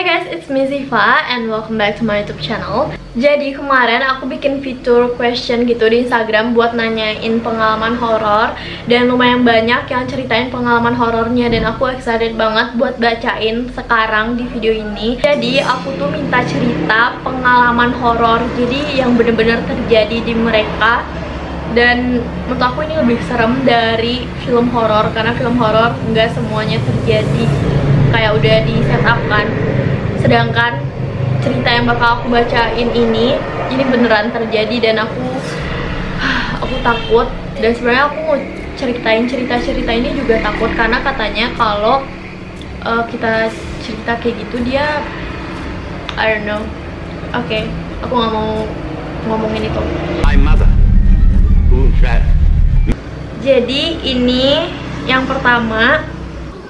Hi guys, it's me Ziva and welcome back to my YouTube channel. Jadi kemarin aku bikin fitur question gitu di Instagram buat nanyain pengalaman horor, dan lumayan banyak yang ceritain pengalaman horornya, dan aku excited banget buat bacain sekarang di video ini. Jadi aku tuh minta cerita pengalaman horor, jadi yang bener-bener terjadi di mereka. Dan menurut aku ini lebih serem dari film horor, karena film horor nggak semuanya terjadi kayak udah di setup kan. Sedangkan cerita yang bakal aku bacain ini beneran terjadi, dan aku takut. Dan sebenarnya aku mau ceritain cerita ini juga takut, karena katanya kalau kita cerita kayak gitu dia I don't know. Oke, aku nggak mau ngomongin itu. My mother. Who's that? Jadi ini yang pertama,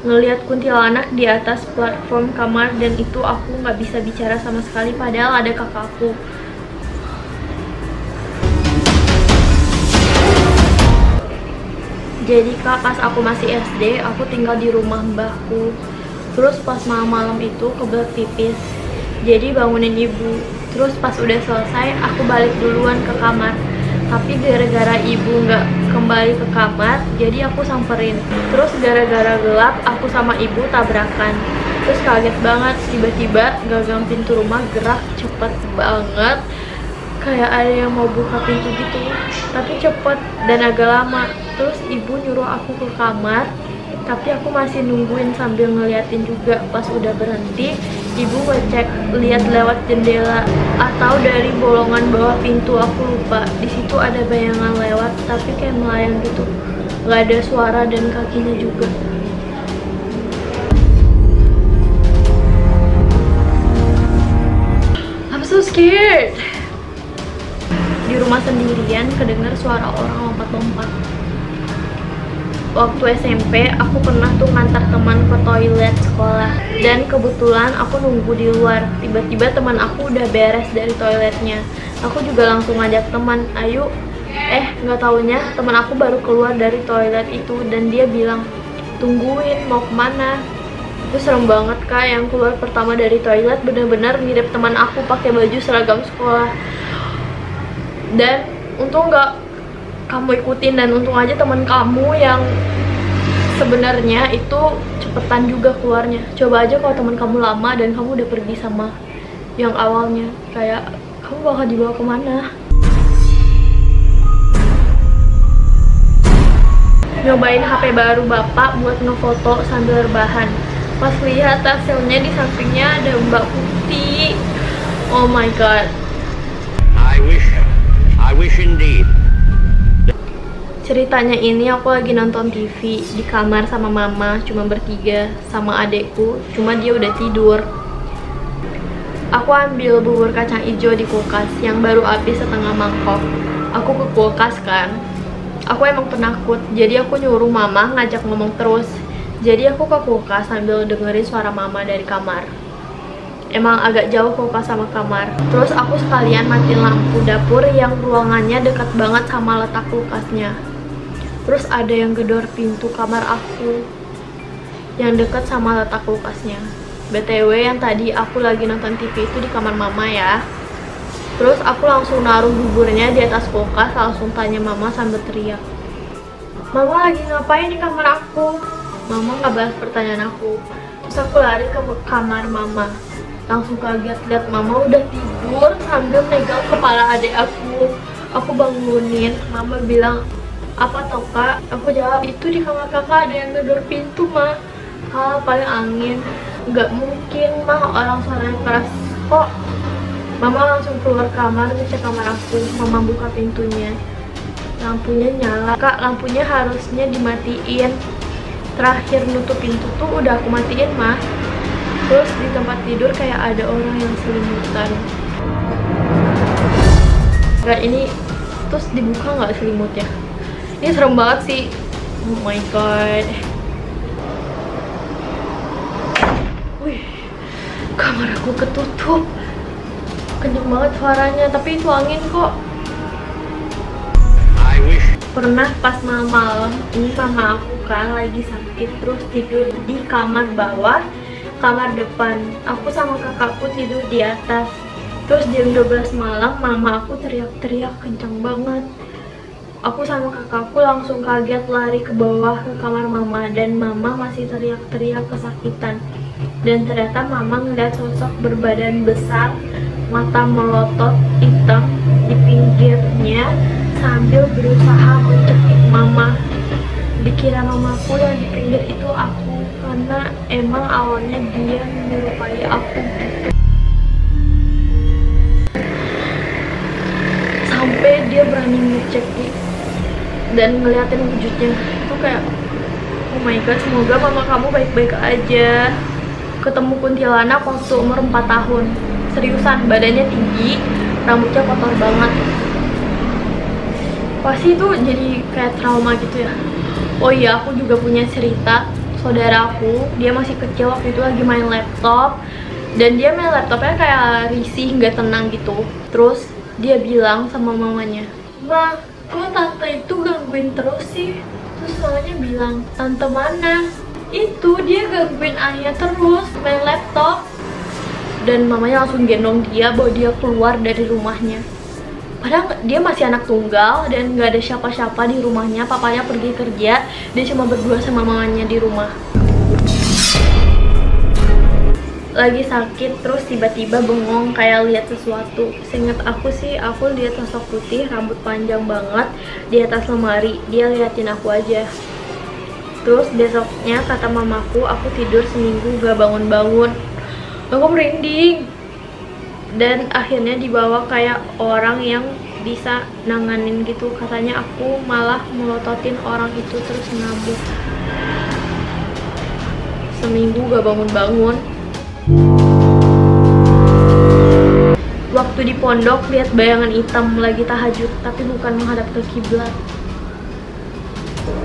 ngelihat kuntilanak di atas platform kamar, dan itu aku nggak bisa bicara sama sekali padahal ada kakakku. Jadi kak, pas aku masih SD aku tinggal di rumah mbahku. Terus pas malam-malam itu kebelet pipis, jadi bangunin ibu. Terus pas udah selesai aku balik duluan ke kamar, tapi gara-gara ibu nggak kembali ke kamar, jadi aku samperin. Terus gara-gara gelap, aku sama ibu tabrakan. Terus kaget banget, tiba-tiba gagang pintu rumah gerak cepet banget, kayak ada yang mau buka pintu gitu, tapi cepet dan agak lama. Terus ibu nyuruh aku ke kamar, tapi aku masih nungguin sambil ngeliatin juga. Pas udah berhenti, ibu ngecek lihat lewat jendela atau dari bolongan bawah pintu, aku lupa. Di situ ada bayangan lewat, tapi kayak melayang gitu, nggak ada suara dan kakinya juga. I'm so scared. Di rumah sendirian kedengar suara orang lompat-lompat. Waktu SMP aku pernah tuh ngantar teman ke toilet sekolah, dan kebetulan aku nunggu di luar. Tiba-tiba teman aku udah beres dari toiletnya. Aku juga langsung ngajak teman, ayo. Nggak taunya teman aku baru keluar dari toilet itu, dan dia bilang, tungguin, mau kemana? Itu serem banget kak, yang keluar pertama dari toilet bener-bener mirip teman aku pakai baju seragam sekolah. Dan untung nggak kamu ikutin, dan untung aja teman kamu yang sebenarnya itu cepetan juga keluarnya. Coba aja kalau teman kamu lama dan kamu udah pergi sama yang awalnya, kayak kamu bakal dibawa kemana? Nyobain HP baru bapak buat ngefoto sambil rebahan. Pas lihat hasilnya, di sampingnya ada Mbak Putih. Oh my god. I wish indeed. Ceritanya ini aku lagi nonton TV di kamar sama mama, cuma bertiga, sama adekku, cuma dia udah tidur. Aku ambil bubur kacang hijau di kulkas yang baru habis setengah mangkok. Aku ke kulkas kan, aku emang penakut, jadi aku nyuruh mama ngajak ngomong terus. Jadi aku ke kulkas sambil dengerin suara mama dari kamar. Emang agak jauh kulkas sama kamar. Terus aku sekalian matiin lampu dapur yang ruangannya dekat banget sama letak kulkasnya. Terus ada yang gedor pintu kamar aku yang dekat sama letak kulkasnya. BTW yang tadi aku lagi nonton TV itu di kamar mama ya. Terus aku langsung naruh buburnya di atas kulkas, langsung tanya mama sambil teriak, mama lagi ngapain di kamar aku? Mama nggak balas pertanyaan aku. Terus aku lari ke kamar mama, langsung kaget lihat mama udah tidur sambil megang kepala adik aku. Aku bangunin, mama bilang, apa tau kak? Aku jawab, itu di kamar kakak ada yang gedor pintu mah. Paling angin. Nggak mungkin mah, orang suaranya keras kok. Mama langsung keluar kamar, ngecek kamar aku. Mama buka pintunya, lampunya nyala. Kak, lampunya harusnya dimatiin. Terakhir nutup pintu tuh udah aku matiin mah. Terus di tempat tidur kayak ada orang yang selimutan. Gak, ini terus dibuka nggak selimutnya? Ini serem banget sih. Oh my god. Wih, kamar aku ketutup. Kenceng banget suaranya, tapi itu angin kok. Pernah pas malam-malam, ini mama aku kan lagi sakit, terus tidur di kamar bawah kamar depan. Aku sama kakakku tidur di atas. Terus jam 12 malam mama aku teriak-teriak kencang banget. Aku sama kakakku langsung kaget lari ke bawah ke kamar mama, dan mama masih teriak-teriak kesakitan. Dan ternyata mama ngeliat sosok berbadan besar, mata melotot hitam di pinggirnya sambil berusaha mencekik mama. Dikira mamaku yang di pinggir itu aku, karena emang awalnya dia menyerupai aku. Sampai dia berani ngecekik dan ngeliatin wujudnya. Itu kayak, oh my god, semoga mama kamu baik-baik aja. Ketemu kuntilanak waktu umur 4 tahun. Seriusan, badannya tinggi, rambutnya kotor banget. Pasti itu jadi kayak trauma gitu ya. Oh iya, aku juga punya cerita. Saudara aku, dia masih kecil waktu itu lagi main laptop. Dan dia main laptopnya kayak risih, nggak tenang gitu. Terus dia bilang sama mamanya, "Ma, kok tante itu gangguin terus sih?" Terus mamanya bilang, "Tante mana?" "Itu, dia gangguin ayah terus main laptop." Dan mamanya langsung gendong dia, bawa dia keluar dari rumahnya. Padahal dia masih anak tunggal dan nggak ada siapa-siapa di rumahnya. Papanya pergi kerja, dia cuma berdua sama mamanya di rumah. Lagi sakit, terus tiba-tiba bengong kayak lihat sesuatu. Seingat aku sih, aku lihat sosok putih, rambut panjang banget di atas lemari. Dia liatin aku aja. Terus besoknya kata mamaku, aku tidur seminggu gak bangun-bangun. Aku merinding. Dan akhirnya dibawa kayak orang yang bisa nanganin gitu. Katanya aku malah melototin orang itu terus ngamuk. Seminggu gak bangun-bangun. Waktu di pondok lihat bayangan hitam lagi tahajud, tapi bukan menghadap ke kiblat.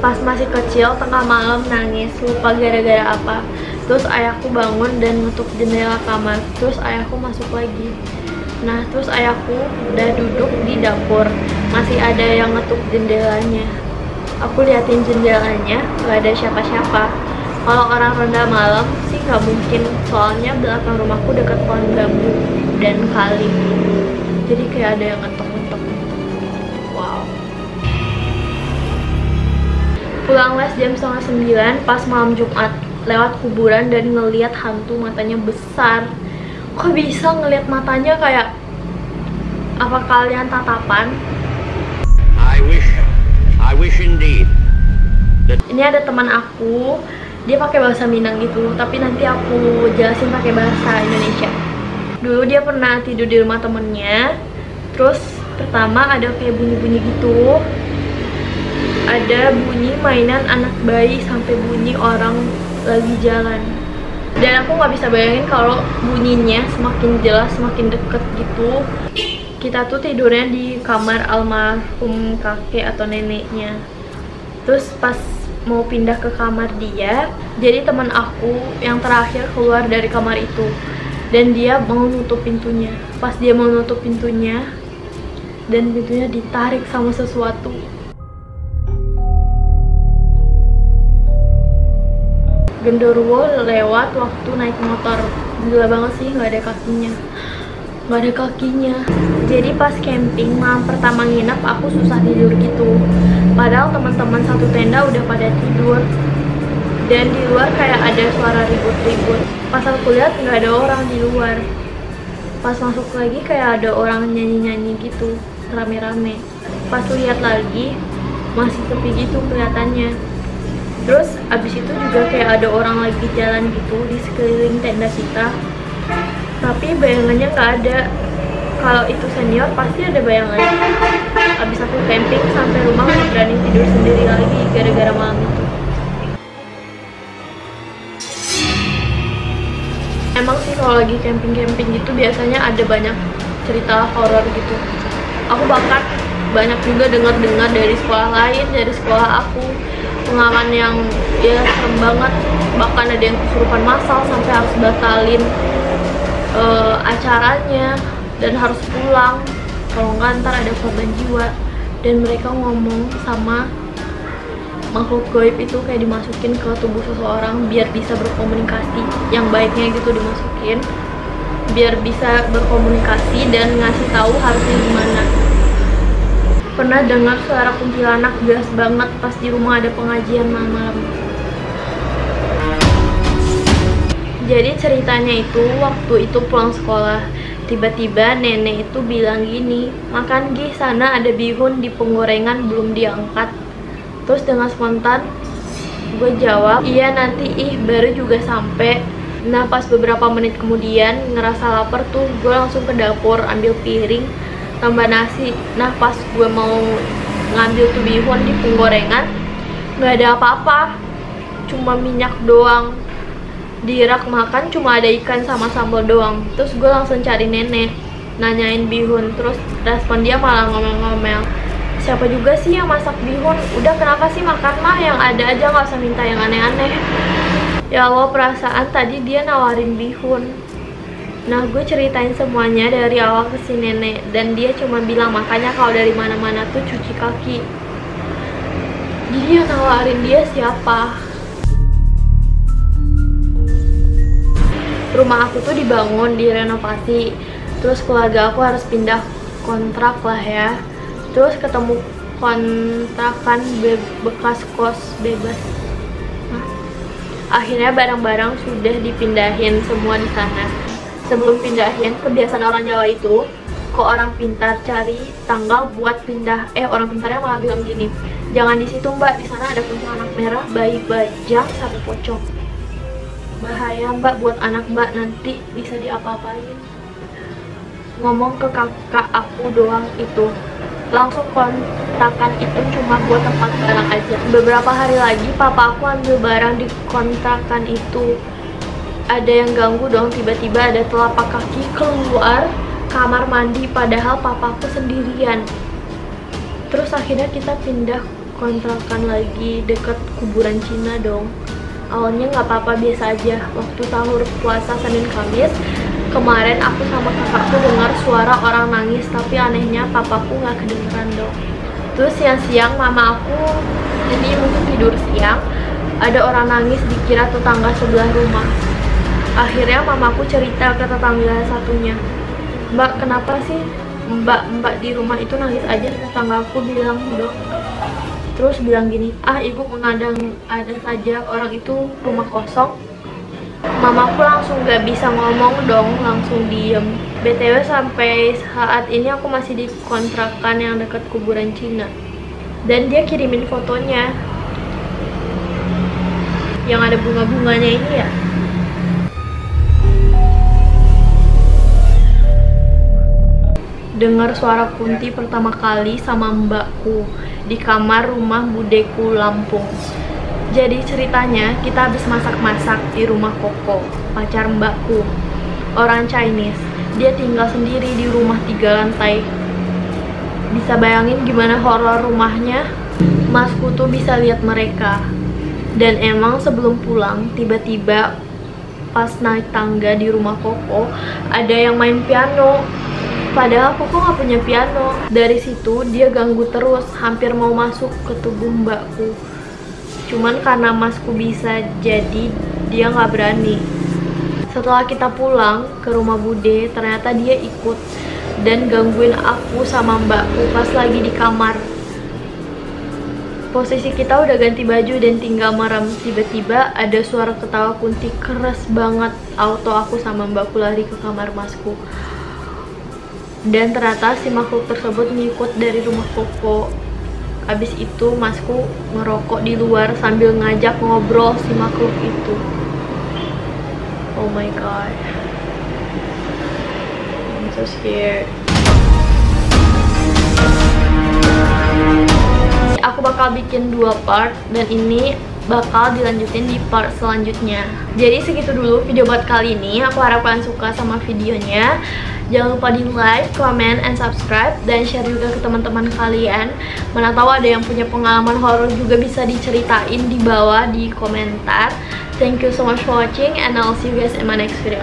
Pas masih kecil, tengah malam nangis, lupa gara-gara apa. Terus ayahku bangun dan nutup jendela kamar. Terus ayahku masuk lagi. Nah, terus ayahku udah duduk di dapur. Masih ada yang ngetuk jendelanya. Aku liatin jendelanya, gak ada siapa-siapa. Kalau orang ronda malam sih gak mungkin, soalnya belakang rumahku dekat pohon bambu dan kali. Jadi kayak ada yang ngetok-ngetok. Wow. Pulang les jam 8:30 pas malam Jumat, lewat kuburan dan ngeliat hantu matanya besar. Kok bisa ngeliat matanya kayak, apa kalian tatapan? I wish indeed. Ini ada teman aku, dia pakai bahasa Minang gitu, tapi nanti aku jelasin pakai bahasa Indonesia. Dulu dia pernah tidur di rumah temennya. Terus pertama ada kayak bunyi-bunyi gitu, ada bunyi mainan anak bayi sampai bunyi orang lagi jalan. Dan aku nggak bisa bayangin kalau bunyinya semakin jelas, semakin deket gitu. Kita tuh tidurnya di kamar almarhum kakek atau neneknya. Terus pas mau pindah ke kamar dia, jadi teman aku yang terakhir keluar dari kamar itu. Dan dia mau nutup pintunya. Pas dia mau nutup pintunya, dan pintunya ditarik sama sesuatu. Genderuwo lewat waktu naik motor. Gila banget sih, nggak ada kakinya. Nggak ada kakinya. Jadi pas camping malam pertama nginep, aku susah tidur gitu. Padahal teman-teman satu tenda udah pada tidur. Dan di luar kayak ada suara ribut-ribut. Pas aku lihat nggak ada orang di luar. Pas masuk lagi kayak ada orang nyanyi-nyanyi gitu, rame-rame. Pas lihat lagi masih sepi gitu kelihatannya. Terus abis itu juga kayak ada orang lagi jalan gitu di sekeliling tenda kita. Tapi bayangannya nggak ada. Kalau itu senior pasti ada bayangannya. Abis aku camping sampai rumah nggak berani tidur sendiri lagi gara-gara malam itu. Emang sih kalau lagi camping-camping gitu biasanya ada banyak cerita horor gitu. Aku bahkan banyak juga dengar-dengar dari sekolah lain, dari sekolah aku, pengalaman yang ya serem banget. Bahkan ada yang kesurupan massal sampai harus batalin acaranya dan harus pulang, kalau nggak ntar ada korban jiwa. Dan mereka ngomong sama makhluk gaib itu kayak dimasukin ke tubuh seseorang biar bisa berkomunikasi. Yang baiknya gitu dimasukin biar bisa berkomunikasi dan ngasih tahu harusnya gimana. Pernah dengar suara kuntilanak jelas banget pas di rumah ada pengajian malam-malam. Jadi ceritanya itu waktu itu pulang sekolah, tiba-tiba nenek itu bilang gini, makan Gi, sana ada bihun di penggorengan belum diangkat. Terus dengan spontan gue jawab, iya nanti, baru juga sampai. Nah pas beberapa menit kemudian ngerasa lapar tuh, gue langsung ke dapur ambil piring tambah nasi. Nah pas gue mau ngambil tuh bihun di penggorengan, nggak ada apa-apa, cuma minyak doang. Di rak makan cuma ada ikan sama sambal doang. Terus gue langsung cari nenek, nanyain bihun. Terus respon dia malah ngomel-ngomel, siapa juga sih yang masak bihun? Udah kenapa sih makan mah yang ada aja, nggak usah minta yang aneh-aneh. Ya Allah, perasaan tadi dia nawarin bihun. Nah gue ceritain semuanya dari awal ke si nenek, dan dia cuma bilang makanya kalau dari mana-mana tuh cuci kaki. Jadi yang nawarin dia siapa? Rumah aku tuh dibangun, direnovasi. Terus keluarga aku harus pindah kontrak lah ya. Terus ketemu kontrakan bekas kos bebas. Akhirnya barang-barang sudah dipindahin semua di sana. Sebelum pindahin, kebiasaan orang Jawa itu, kok orang pintar cari tanggal buat pindah. Orang pintarnya malah bilang gini, jangan di situ mbak, di sana ada kuntilanak merah, bayi bajang, satu pocong. Bahaya mbak buat anak mbak, nanti bisa diapa-apain. Ngomong ke kakak aku doang itu, langsung kontrakan itu cuma buat tempat barang aja. Beberapa hari lagi papa aku ambil barang di kontrakan itu. Ada yang ganggu dong, tiba-tiba ada telapak kaki keluar kamar mandi padahal papaku sendirian. Terus akhirnya kita pindah kontrakan lagi deket kuburan Cina dong. Awalnya nggak apa-apa, biasa aja. Waktu sahur puasa Senin Kamis kemarin aku sama kakakku dengar suara orang nangis, tapi anehnya papaku nggak kedengeran dong. Terus siang-siang mama aku jadi mungkin tidur siang, ada orang nangis dikira tetangga sebelah rumah. Akhirnya mamaku cerita ke tetangga satunya, mbak kenapa sih mbak di rumah itu nangis aja? Tetanggaku bilang dong, terus bilang gini, ibu mengadang ada saja, orang itu rumah kosong. Mamaku langsung gak bisa ngomong dong, langsung diem. BTW sampai saat ini aku masih di kontrakan yang dekat kuburan Cina. Dan dia kirimin fotonya yang ada bunga-bunganya ini ya. Dengar suara kunti pertama kali sama mbakku di kamar rumah budeku Lampung. Jadi ceritanya kita habis masak-masak di rumah Koko, pacar mbakku, orang Chinese. Dia tinggal sendiri di rumah 3 lantai. Bisa bayangin gimana horor rumahnya? Masku tuh bisa lihat mereka. Dan emang sebelum pulang, tiba-tiba pas naik tangga di rumah Koko, ada yang main piano. Padahal Koko nggak punya piano. Dari situ dia ganggu terus, hampir mau masuk ke tubuh mbakku. Cuman karena masku bisa, jadi dia nggak berani. Setelah kita pulang ke rumah bude, ternyata dia ikut dan gangguin aku sama mbakku pas lagi di kamar. Posisi kita udah ganti baju dan tinggal merem. Tiba-tiba ada suara ketawa kunti keras banget. Auto aku sama mbakku lari ke kamar masku. Dan ternyata si makhluk tersebut ngikut dari rumah Koko. Abis itu masku ngerokok di luar sambil ngajak ngobrol si makhluk itu. Oh my god, I'm so scared. Aku bakal bikin 2 part dan ini bakal dilanjutin di part selanjutnya. Jadi segitu dulu video buat kali ini. Aku harap kalian suka sama videonya. Jangan lupa di like, comment, and subscribe, dan share juga ke teman-teman kalian. Mana tahu ada yang punya pengalaman horor juga bisa diceritain di bawah di komentar. Thank you so much for watching, and I'll see you guys in my next video.